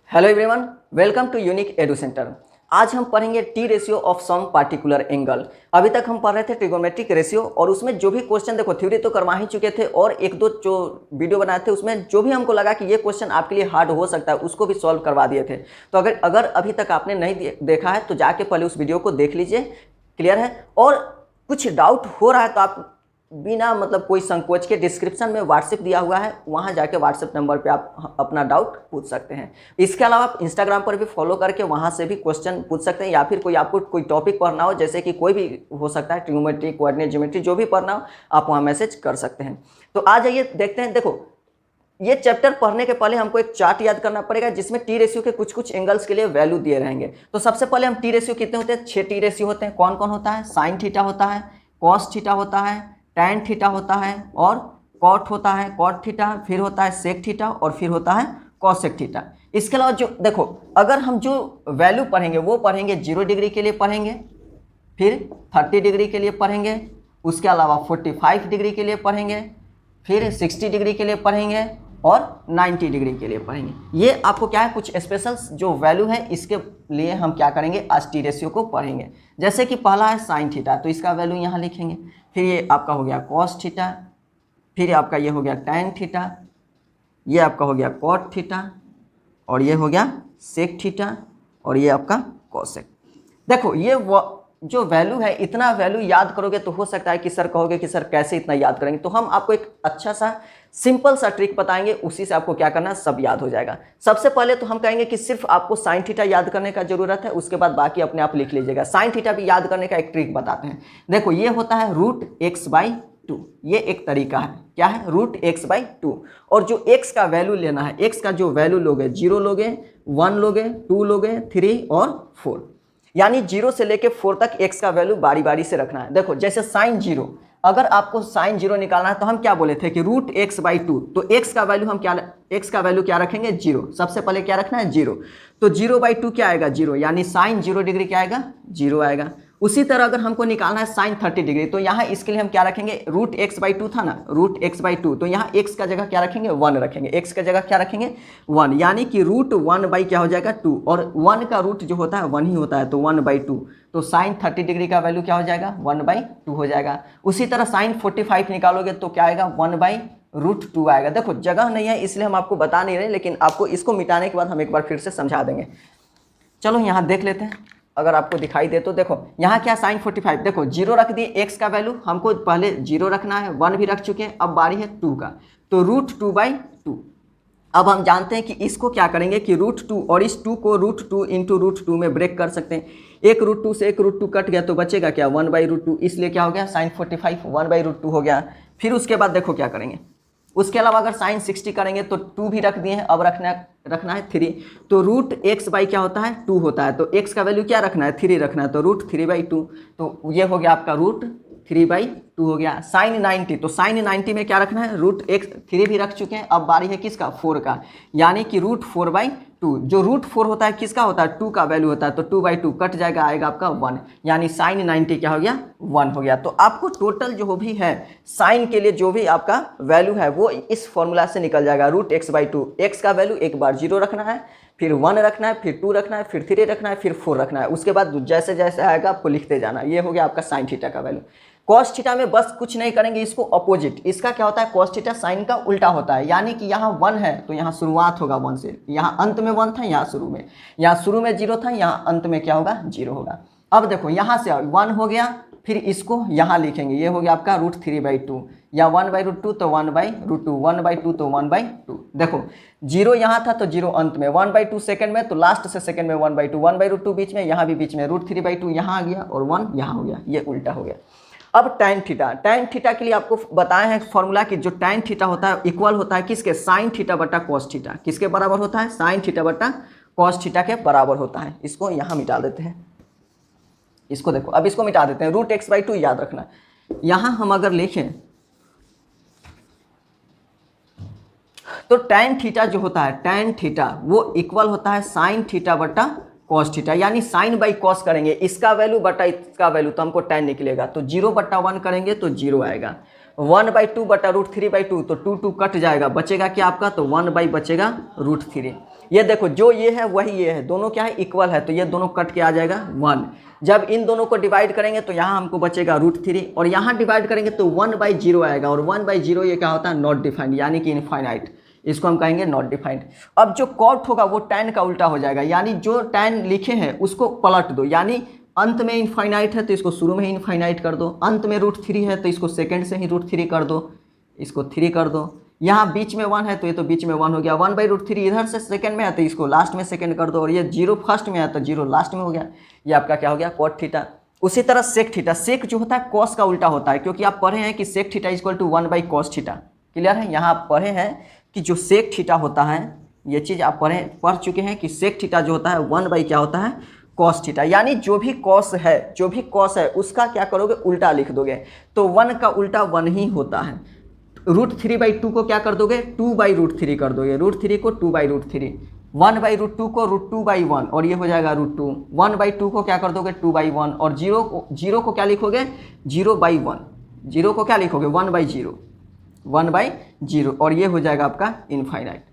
Hello everyone, welcome to unique edu centre. आज हम पढ़ेंगे T ratio of some particular angle. अभी तक हम पढ़ रहे थे ट्रिगोनोमेट्रिक रेशियो और उसमें जो भी क्वेश्चन, देखो थ्योरी तो करवा ही चुके थे और एक दो जो वीडियो बनाए थे उसमें जो भी हमको लगा कि ये क्वेश्चन आपके लिए हार्ड हो सकता है उसको भी सॉल्व करवा दिए थे। तो अगर अभी तक आपने नहीं देखा है तो जाके पहले उस वीडियो को देख लीजिए, क्लियर है। और कुछ डाउट हो रहा है तो आप बिना कोई संकोच के डिस्क्रिप्शन में व्हाट्सएप दिया हुआ है, वहाँ जाके व्हाट्सएप नंबर पे आप अपना डाउट पूछ सकते हैं। इसके अलावा आप इंस्टाग्राम पर भी फॉलो करके वहाँ से भी क्वेश्चन पूछ सकते हैं, या फिर कोई आपको कोई टॉपिक पढ़ना हो, जैसे कि कोई भी हो सकता है, ट्रिग्नोमेट्री, कोऑर्डिनेट ज्योमेट्री, जो भी पढ़ना हो आप वहाँ मैसेज कर सकते हैं। तो आ जाइए देखते हैं। देखो, ये चैप्टर पढ़ने के पहले हमको एक चार्ट याद करना पड़ेगा जिसमें टी रेशियो के कुछ कुछ एंगल्स के लिए वैल्यू दिए रहेंगे। तो सबसे पहले हम टी रेशियो कितने होते हैं, 6 टी रेशियो होते हैं। कौन कौन होता है? साइन थीटा होता है, कॉस थीटा होता है, टैन थीटा होता है और कॉट होता है, कॉट थीटा, फिर होता है सेक थीटा और फिर होता है कॉसेक थीटा। इसके अलावा जो देखो, अगर हम जो वैल्यू पढ़ेंगे वो पढ़ेंगे 0 डिग्री के लिए पढ़ेंगे, फिर 30 डिग्री के लिए पढ़ेंगे, उसके अलावा 45 डिग्री के लिए पढ़ेंगे, फिर 60 डिग्री के लिए पढ़ेंगे और 90 डिग्री के लिए पढ़ेंगे। ये आपको क्या है, कुछ स्पेशल जो वैल्यू है इसके लिए हम क्या करेंगे, आज टी रेशियो को पढ़ेंगे। जैसे कि पहला है साइन थीटा, तो इसका वैल्यू यहाँ लिखेंगे। फिर ये आपका हो गया कॉस थीटा, फिर आपका ये हो गया टैन थीटा, ये आपका हो गया कॉट थीटा और ये हो गया सेक थीटा और ये आपका कॉसेक। देखो ये जो वैल्यू है, इतना वैल्यू याद करोगे तो हो सकता है कि सर कहोगे कि सर कैसे इतना याद करेंगे। तो हम आपको एक अच्छा सा सिंपल सा ट्रिक बताएंगे, उसी से आपको क्या करना है, सब याद हो जाएगा। सबसे पहले तो हम कहेंगे कि सिर्फ आपको साइन थीटा याद करने का जरूरत है, उसके बाद बाकी अपने आप लिख लीजिएगा। साइन थीटा भी याद करने का एक ट्रिक बताते हैं। देखो ये होता है √x/2, ये एक तरीका है। क्या है? √x/2। और जो x का वैल्यू लेना है, x का जो वैल्यू लोगे, 0 लोगे, 1 लोगे, 2 लोगे, 3 और 4, यानी 0 से लेके 4 तक x का वैल्यू बारी बारी से रखना है। देखो जैसे साइन 0, अगर आपको साइन 0 निकालना है तो हम क्या बोले थे कि √x/2, तो x का वैल्यू हम क्या रखेंगे, 0। सबसे पहले क्या रखना है, 0। तो 0/2 क्या आएगा, 0, यानी साइन 0 डिग्री क्या आएगा, 0 आएगा। उसी तरह अगर हमको निकालना है साइन 30 डिग्री, तो यहाँ इसके लिए हम क्या रखेंगे, √x/2 था ना, √x/2, तो यहाँ x का जगह क्या रखेंगे, 1 रखेंगे। x का जगह क्या रखेंगे, 1, यानी कि √1/ क्या हो जाएगा, 2, और 1 का रूट जो होता है 1 ही होता है, तो 1/2। तो साइन 30 डिग्री का वैल्यू क्या हो जाएगा, 1/2 हो जाएगा। उसी तरह साइन 45 निकालोगे तो क्या आएगा, 1/√2 आएगा। देखो जगह नहीं है इसलिए हम आपको बता नहीं रहे, लेकिन आपको इसको मिटाने के बाद हम एक बार फिर से समझा देंगे। चलो यहाँ देख लेते हैं, अगर आपको दिखाई दे तो। देखो यहाँ क्या, साइन 45, देखो 0 रख दिए, x का वैल्यू हमको पहले 0 रखना है, 1 भी रख चुके हैं, अब बारी है 2 का, तो √2/2। अब हम जानते हैं कि इसको क्या करेंगे कि √2 और इस 2 को √2 इंटू √2 में ब्रेक कर सकते हैं। एक √2 से एक √2 कट गया तो बचेगा क्या, 1/√2, इसलिए क्या हो गया, साइन 45 1/√2 हो गया। फिर उसके बाद देखो क्या करेंगे, उसके अलावा अगर साइन 60 करेंगे तो 2 भी रख दिए हैं, अब रखना है 3, तो √x/ क्या होता है, 2 होता है, तो x का वैल्यू क्या रखना है, 3 रखना है, तो √3/2, तो ये हो गया आपका √3/2 हो गया। साइन 90, तो साइन 90 में क्या रखना है, √3 भी रख चुके हैं, अब बारी है किसका, 4 का, यानी कि √4/2। जो √4 होता है किसका होता है, 2 का वैल्यू होता है, तो 2/2 कट जाएगा, आएगा आपका 1, यानी साइन 90 क्या हो गया, 1 हो गया। तो आपको टोटल जो भी है साइन के लिए जो भी आपका वैल्यू है वो इस फॉर्मूला से निकल जाएगा, √x/2। x का वैल्यू एक बार 0 रखना है, फिर 1 रखना है, फिर 2 रखना है, फिर 3 रखना है, फिर 4 रखना है, उसके बाद जैसे जैसे आएगा आपको लिखते जाना। ये हो गया आपका साइन थीटा का वैल्यू। कॉस थीटा में बस कुछ नहीं करेंगे, इसको अपोजिट, इसका क्या होता है, कॉस थीटा साइन का उल्टा होता है, यानी कि यहाँ 1 है तो यहाँ शुरुआत होगा 1 से, यहाँ अंत में 1 था, यहाँ शुरू में 0 था, यहाँ अंत में क्या होगा, 0 होगा। अब देखो यहाँ से 1 हो गया, फिर इसको यहाँ लिखेंगे, ये हो गया आपका √3/2, या 1/√2 तो 1/√2, 1/2 तो 1/2। देखो 0 यहाँ था तो 0 अंत में, 1/2 सेकंड में, तो लास्ट से सेकंड में 1/2, 1/√2 बीच में, यहाँ भी बीच में, √3/2 यहाँ आ गया और 1 यहाँ हो गया, ये उल्टा हो गया। अब टैन थीटा के लिए आपको बताए हैं फॉर्मूला कि जो टैन थीटा होता है इक्वल होता है किसके, साइन थीटा बटा कॉस थीटा। किसके बराबर होता है, साइन थीटा बटा कॉस थीटा के बराबर होता है। इसको यहाँ मिटा देते हैं, इसको देखो, अब इसको मिटा देते हैं, √x/2 याद रखना। यहाँ हम अगर लिखें तो टैन थीटा जो होता है, टैन थीटा वो इक्वल होता है साइन थीटा बटा कॉस थीटा, यानी साइन बाई कॉस करेंगे, इसका वैल्यू बटा इसका वैल्यू, तो हमको टैन निकलेगा, तो 0/1 करेंगे तो 0 आएगा, 1/2 बटा √3/2, तो 2 कट जाएगा, बचेगा क्या आपका, तो 1 बचेगा √3। ये देखो जो ये है वही ये है, दोनों क्या है, इक्वल है, तो ये दोनों कट के आ जाएगा 1। जब इन दोनों को डिवाइड करेंगे तो यहाँ हमको बचेगा √3, और यहाँ डिवाइड करेंगे तो 1/0 आएगा, और 1/0 ये क्या होता है, नॉट डिफाइंड, यानी कि इनफाइनाइट, इसको हम कहेंगे नॉट डिफाइंड। अब जो कॉट होगा वो tan का उल्टा हो जाएगा, यानी जो tan लिखे हैं उसको पलट दो, यानी अंत में इनफाइनाइट है तो इसको शुरू में ही इनफाइनाइट कर दो, अंत में √3 है तो इसको सेकंड से ही √3 कर दो, इसको 3 कर दो, यहाँ बीच में 1 है तो ये तो बीच में 1 हो गया, 1/√3 इधर से सेकंड में है तो इसको लास्ट में सेकंड कर दो, और ये 0 फर्स्ट में है तो 0 लास्ट में हो गया, ये आपका क्या हो गया, कॉट थीटा। उसी तरह सेक थीटा, सेक जो होता है कॉस का उल्टा होता है, क्योंकि आप पढ़े हैं कि sec theta equal to 1/cos theta, clear है। यहाँ आप पढ़े हैं कि जो सेक थीटा होता है, ये चीज़ आप पढ़ चुके हैं कि सेक थीटा जो होता है 1 क्या होता है, कॉस थीटा, यानी जो भी कॉस है उसका क्या करोगे, उल्टा लिख दोगे, तो 1 का उल्टा 1 ही होता है। √3/2 को क्या कर दोगे, 2/√3 कर दोगे, √3 को 2/√3, 1/√2 को √2/1, और ये हो जाएगा √2, 1/2 को क्या कर दोगे, 2/1, और 0 को क्या लिखोगे, 0/1, 0 को क्या लिखोगे, 1/0, और ये हो जाएगा आपका इनफाइनाइट।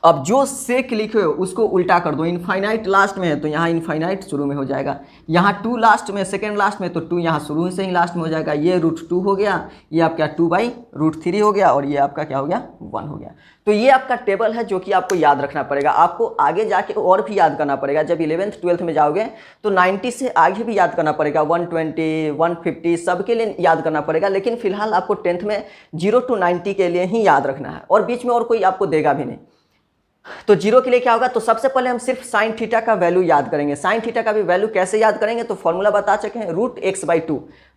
अब जो सेक लिखे हो उसको उल्टा कर दो, इनफाइनाइट लास्ट में है तो यहाँ इनफाइनाइट शुरू में हो जाएगा, यहाँ 2 लास्ट में, सेकंड लास्ट में, तो 2 यहाँ शुरू से ही लास्ट में हो जाएगा, ये √2 हो गया, ये आपका 2/√3 हो गया, और ये आपका क्या हो गया, 1 हो गया। तो ये आपका टेबल है जो कि आपको याद रखना पड़ेगा, आपको आगे जाके और भी याद करना पड़ेगा, जब 11th 12th में जाओगे तो 90 से आगे भी याद करना पड़ेगा, 120 150 सबके लिए याद करना पड़ेगा, लेकिन फिलहाल आपको 10th में 0 to 90 के लिए ही याद रखना है, और बीच में और कोई आपको देगा भी नहीं। तो 0 के लिए क्या होगा, तो सबसे पहले हम सिर्फ साइन थीटा का वैल्यू याद करेंगे। साइन थीटा का भी वैल्यू कैसे याद करेंगे, तो फॉर्मूला बता चुके हैं,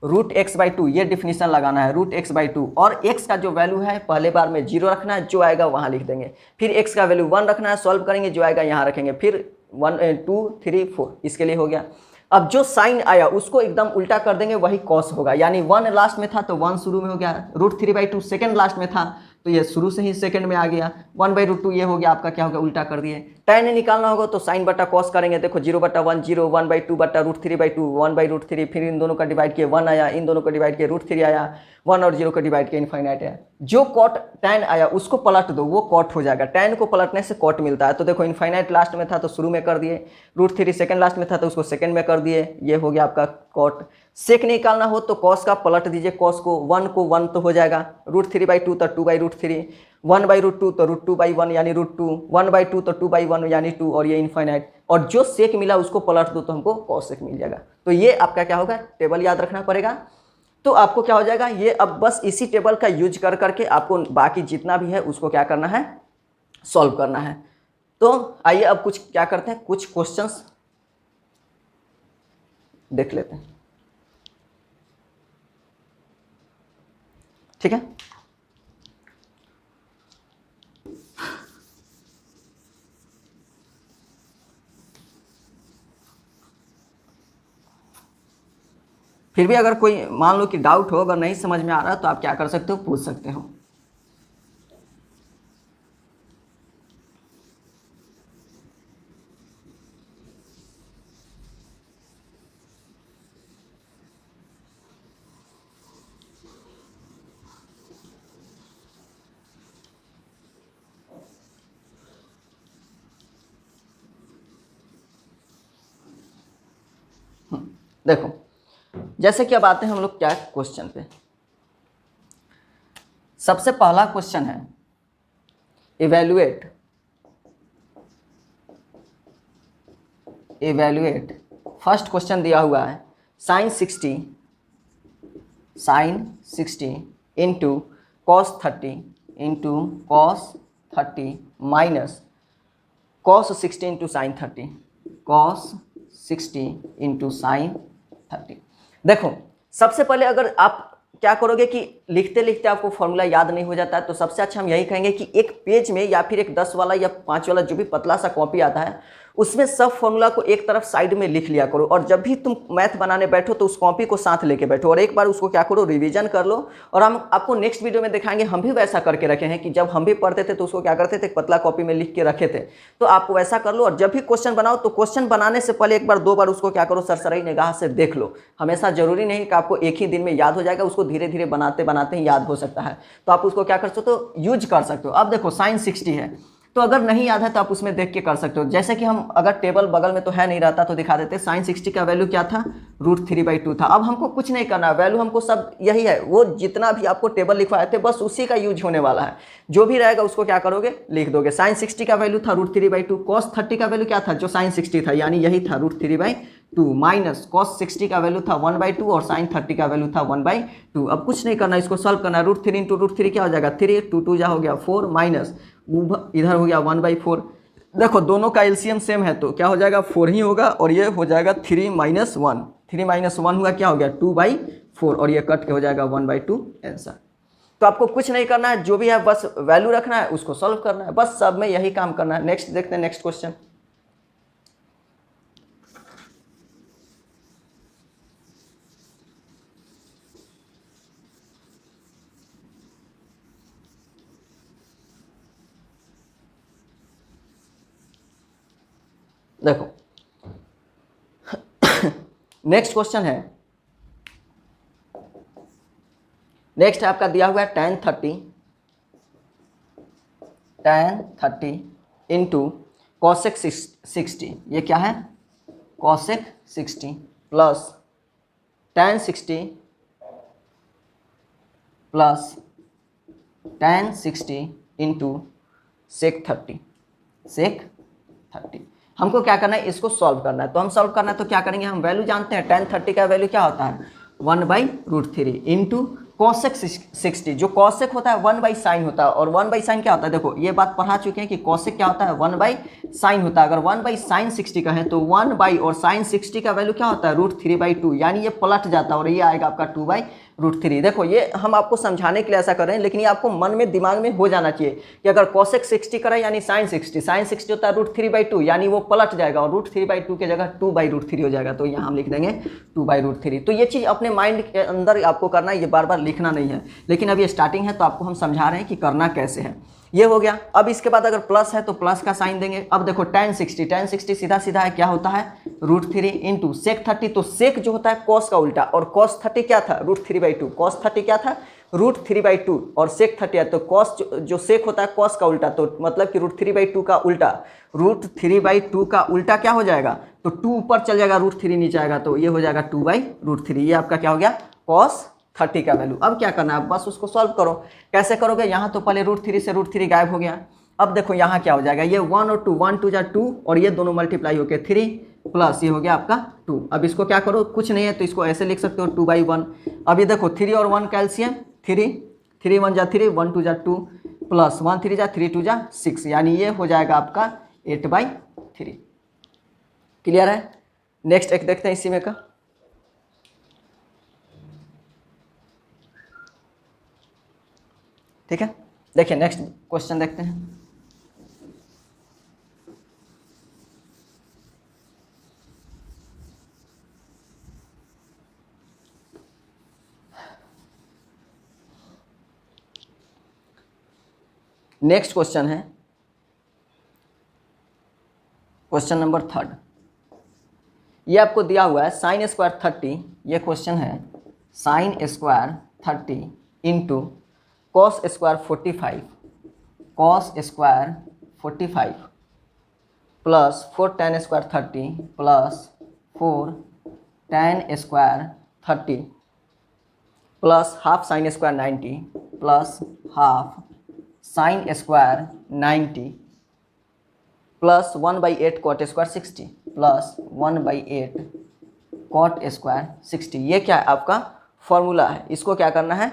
√x/2 ये डिफिनीशन लगाना है, √x/2, और x का जो वैल्यू है पहले बार में 0 रखना है, जो आएगा वहाँ लिख देंगे, फिर x का वैल्यू 1 रखना है, सॉल्व करेंगे, जो आएगा यहाँ रखेंगे, फिर 1 2 3 4, इसके लिए हो गया। अब जो साइन आया उसको एकदम उल्टा कर देंगे, वही कॉस होगा, यानी 1 लास्ट में था तो 1 शुरू में हो गया, √3/2 सेकंड लास्ट में था तो ये शुरू से ही सेकंड में आ गया, 1/√2 ये हो गया आपका, क्या हो गया, उल्टा कर दिए। tan निकालना होगा तो साइन बटा कॉस करेंगे, देखो 0/1 0, 1/2 बटा √3/2 1/√3, फिर इन दोनों का डिवाइड किए 1 आया, इन दोनों को डिवाइड किए √3 आया, 1 और 0 को डिवाइड किए इनफाइनाइट आया। जो कॉट tan आया उसको पलट दो, वो कॉट हो जाएगा, tan को पलटने से कॉट मिलता है। तो देखो इनफाइनाइट लास्ट में था तो शुरू में कर दिए, √3 सेकंड लास्ट में था तो उसको सेकंड में कर दिए, ये हो गया आपका कॉट। सेक निकालना हो तो कॉस का पलट दीजिए, कॉस को 1 तो हो जाएगा, √3/2 तो 2/√3, 1/√2 तो √2/1 यानी √2, 1/2 तो 2/1 यानी 2, और ये इनफाइनाइट, और जो सेक मिला उसको पलट दो तो हमको कॉस सेक मिल जाएगा। तो ये आपका क्या होगा, टेबल याद रखना पड़ेगा। तो आपको क्या हो जाएगा, ये अब बस इसी टेबल का यूज कर करके आपको बाकी जितना भी है उसको क्या करना है, सॉल्व करना है। तो आइए अब कुछ क्या करते हैं, कुछ क्वेश्चंस देख लेते हैं, ठीक है। फिर भी अगर कोई मान लो कि डाउट हो, अगर नहीं समझ में आ रहा तो आप क्या कर सकते हो, पूछ सकते हो। देखो जैसे कि अब आते हैं हम लोग क्या क्वेश्चन पे। सबसे पहला क्वेश्चन है इवैल्यूएट। फर्स्ट क्वेश्चन दिया हुआ है sin 60 into cos 30 minus cos 60 into sin 30, cos 60 into sin 30। देखो सबसे पहले अगर आप क्या करोगे कि लिखते लिखते आपको फॉर्मूला याद नहीं हो जाता है, तो सबसे अच्छा हम यही कहेंगे कि एक पेज में या फिर एक 10 वाला या 5 वाला जो भी पतला सा कॉपी आता है उसमें सब फॉर्मूला को एक तरफ साइड में लिख लिया करो, और जब भी तुम मैथ बनाने बैठो तो उस कॉपी को साथ लेके बैठो और एक बार उसको क्या करो, रिवीजन कर लो। और हम आपको नेक्स्ट वीडियो में दिखाएंगे, हम भी वैसा करके रखे हैं कि जब हम भी पढ़ते थे तो उसको क्या करते थे, पतला कॉपी में लिख के रखे थे। तो आप वैसा कर लो, और जब भी क्वेश्चन बनाओ तो क्वेश्चन बनाने से पहले एक बार 2 बार उसको क्या करो, सरसरी निगाह से देख लो। हमेशा जरूरी नहीं कि आपको एक ही दिन में याद हो जाएगा, उसको धीरे धीरे बनाते बनाते हैं, याद हो सकता है, तो आप उसको क्या कर सकते हो, यूज कर सकते हो। अब देखो साइन 60 है, तो अगर नहीं याद है तो आप उसमें देख के कर सकते हो। जैसे कि हम अगर टेबल बगल में तो है नहीं रहता तो दिखा देते, साइन 60 का वैल्यू क्या था, √3/2 था। अब हमको कुछ नहीं करना, वैल्यू हमको सब यही है, वो जितना भी आपको टेबल लिखवाए थे बस उसी का यूज होने वाला है। जो भी रहेगा उसको क्या करोगे, लिख दोगे। साइन 60 का वैल्यू था √3/2, कॉस 30 का वैल्यू क्या था, जो साइन 60 था यानी यही था √3/2, माइनस कॉस 60 का वैल्यू था 1/2 और साइन 30 का वैल्यू था 1/2। अब कुछ नहीं करना, इसको सॉल्व करना है। √3 इंटू √3 क्या हो जाएगा, 3, 2 2 जा हो गया 4, माइनस इधर हो गया 1/4। देखो दोनों का एलसीएम सेम है तो क्या हो जाएगा, 4 ही होगा, और ये हो जाएगा 3 - 1, 3 - 1 हुआ क्या हो गया 2/4, और ये कट के हो जाएगा 1/2 आंसर। तो आपको कुछ नहीं करना है, जो भी है बस वैल्यू रखना है, उसको सॉल्व करना है, बस सब में यही काम करना है। नेक्स्ट देखते हैं, नेक्स्ट क्वेश्चन। देखो नेक्स्ट क्वेश्चन है, नेक्स्ट आपका दिया हुआ है tan 30 इंटू कॉसेक 60, ये क्या है, cosec 60 plus tan 60 plus tan 60 into sec 30। हमको क्या करना है, इसको सॉल्व करना है। तो हम सॉल्व करना है तो क्या करेंगे, हम वैल्यू जानते हैं, tan 30 का वैल्यू क्या होता है 1/√3 इंटू कॉसेक 60, जो कॉसेक होता है 1/sin होता है, और 1/sin क्या होता है, देखो ये बात पढ़ा चुके हैं कि कॉसेक क्या होता है 1/sin होता है। अगर 1/sin 60 का है तो 1/ और sin 60 का वैल्यू क्या होता है √3/2, यानी ये पलट जाता है और ये आएगा आपका 2/√3। देखो ये हम आपको समझाने के लिए ऐसा कर रहे हैं, लेकिन ये आपको मन में दिमाग में हो जाना चाहिए कि अगर कॉसेक 60 करा यानी sin 60 होता है √3/2, यानी वो पलट जाएगा और √3/2 की जगह 2/√3 हो जाएगा, तो यहाँ हम लिख देंगे 2/√3। तो ये चीज़ अपने माइंड के अंदर आपको करना है, ये बार बार लिखना नहीं है, लेकिन अभी स्टार्टिंग है तो आपको हम समझा रहे हैं कि करना कैसे है। ये हो गया। अब इसके बाद अगर प्लस है तो प्लस का साइन देंगे। अब देखो tan 60 सीधा सीधा है, क्या होता है √3 इंटू सेक 30, तो सेक जो होता है कॉस का उल्टा, और कॉस 30 क्या था √3/2, कॉस 30 क्या था √3/2, और सेक 30 है तो कॉस जो सेक होता है कॉस का उल्टा, तो मतलब कि √3/2 का उल्टा, √3/2 का उल्टा क्या हो जाएगा, तो 2 ऊपर चल जाएगा, √3 नीचे आएगा, तो ये हो जाएगा 2/√3। ये आपका क्या हो गया कॉस 30 का वैल्यू। अब क्या करना है, बस उसको सॉल्व करो। कैसे करोगे, यहाँ तो पहले √3 से √3 गायब हो गया। अब देखो यहाँ क्या हो जाएगा, ये 1 और 2, 1 2 जा 2, और ये दोनों मल्टीप्लाई होकर 3 प्लस ये हो गया आपका 2। अब इसको क्या करो, कुछ नहीं है तो इसको ऐसे लिख सकते हो 2/1। अब ये देखो 3 और 1 कैल्शियम 3, 3 1 जा 3, 1 2 जा 2, प्लस 1 3 जा 3 2 जा 6, यानी ये हो जाएगा आपका 8/3। क्लियर है। नेक्स्ट एक देखते हैं इसी में का। ठीक है, देखिए नेक्स्ट क्वेश्चन देखते हैं। नेक्स्ट क्वेश्चन है क्वेश्चन नंबर 3। ये आपको दिया हुआ है sin स्क्वायर 30, ये क्वेश्चन है sin square 30 into cos square 45, cos square 45 plus 4 tan square 30 plus 4 tan square 30 plus half sin square 90 plus half sin square 90 plus 1/8 cot square 60 plus 1/8 cot square 60। ये क्या है आपका फॉर्मूला है, इसको क्या करना है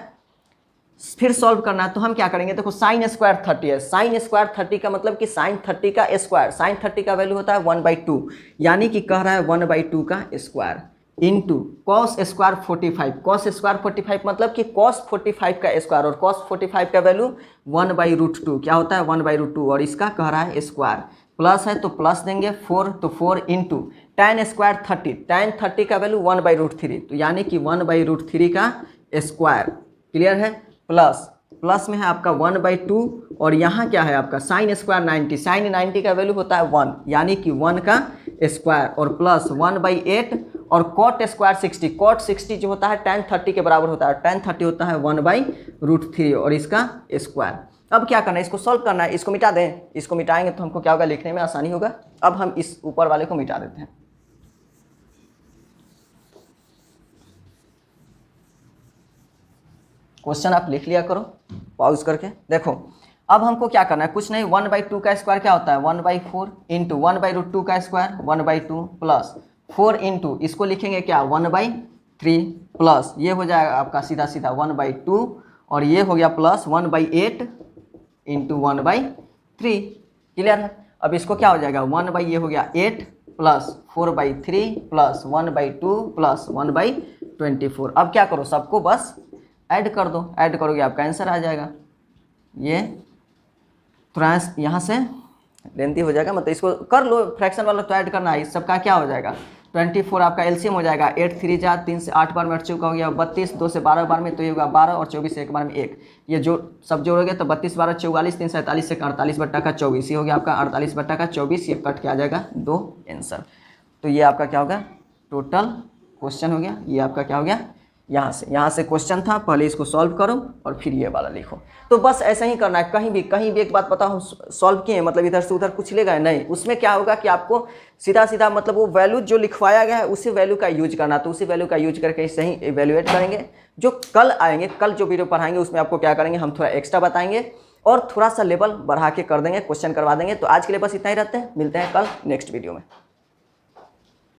फिर सॉल्व करना है। तो हम क्या करेंगे, देखो sin स्क्वायर 30 है, sin स्क्वायर 30 का मतलब कि sin 30 का स्क्वायर, sin 30 का वैल्यू होता है 1/2, यानी कि कह रहा है 1/2 का square into cos square 45, cos square 45 मतलब कि कॉस 45 का स्क्वायर, और कॉस 45 का वैल्यू 1/√2 क्या होता है 1/√2, और इसका कह रहा है स्क्वायर, प्लस है तो प्लस देंगे 4, तो 4 इंटू tan स्क्वायर 30, tan 30 का वैल्यू 1/√3, तो यानी कि 1/√3 का स्क्वायर। क्लियर है। प्लस में है आपका 1/2, और यहाँ क्या है आपका sin स्क्वायर 90, sin 90 का वैल्यू होता है 1, यानी कि 1 का स्क्वायर, और प्लस 1/8, और कॉट स्क्वायर 60, कॉट 60 जो होता है tan 30 के बराबर होता है, tan 30 होता है 1/√3 और इसका स्क्वायर। अब क्या करना है, इसको सॉल्व करना है, इसको मिटा दें, इसको मिटाएंगे तो हमको क्या होगा, लिखने में आसानी होगा। अब हम इस ऊपर वाले को मिटा देते हैं। क्वेश्चन आप लिख लिया करो पॉज करके। देखो अब हमको क्या करना है, कुछ नहीं, 1/2 का स्क्वायर क्या होता है 1/4 इंटू 1/√2 का स्क्वायर 1/2 प्लस 4 इंटू इसको लिखेंगे क्या 1/3 प्लस ये हो जाएगा आपका सीधा सीधा 1/2 और ये हो गया प्लस 1/8 इंटू 1/3। क्लियर है। अब इसको क्या हो जाएगा 1 ये हो गया 8 प्लस 4/3 प्लस 1/2 प्लस 1/24। अब क्या करो, सबको बस ऐड कर दो, ऐड करोगे आपका आंसर आ जाएगा। ये थोड़ा यहाँ से लेंथी हो जाएगा, मतलब इसको कर लो, फ्रैक्शन वाला तो ऐड करना है। इस सबका क्या हो जाएगा 24 आपका एलसीएम हो जाएगा, 8 3 जा 3 से 8 बार में 8 चौका हो गया 32, 2 से 12 बार में तो ये होगा 12 और 24 से एक बार में 1, ये जो सब जोड़ोगे तो 32 12 44, 3 47 से 48/24, ये हो गया आपका 48/24, ये कट के आ जाएगा 2 आंसर। तो ये आपका क्या होगा टोटल क्वेश्चन हो गया। ये आपका क्या हो गया, यहाँ से क्वेश्चन था, पहले इसको सॉल्व करो और फिर ये वाला लिखो। तो बस ऐसा ही करना है, कहीं भी एक बात बताओ, सॉल्व किए मतलब इधर से उधर कुछ लेगा नहीं, उसमें क्या होगा कि आपको सीधा सीधा मतलब वो वैल्यू जो लिखवाया गया है उसी वैल्यू का यूज करना, तो उसी वैल्यू का यूज करके सही इवेल्युएट करेंगे। जो कल आएंगे, कल जो वीडियो पढ़ाएंगे उसमें आपको क्या करेंगे, हम थोड़ा एक्स्ट्रा बताएंगे और थोड़ा सा लेवल बढ़ा के कर देंगे, क्वेश्चन करवा देंगे। तो आज के लिए बस इतना ही रहते हैं, मिलते हैं कल नेक्स्ट वीडियो में।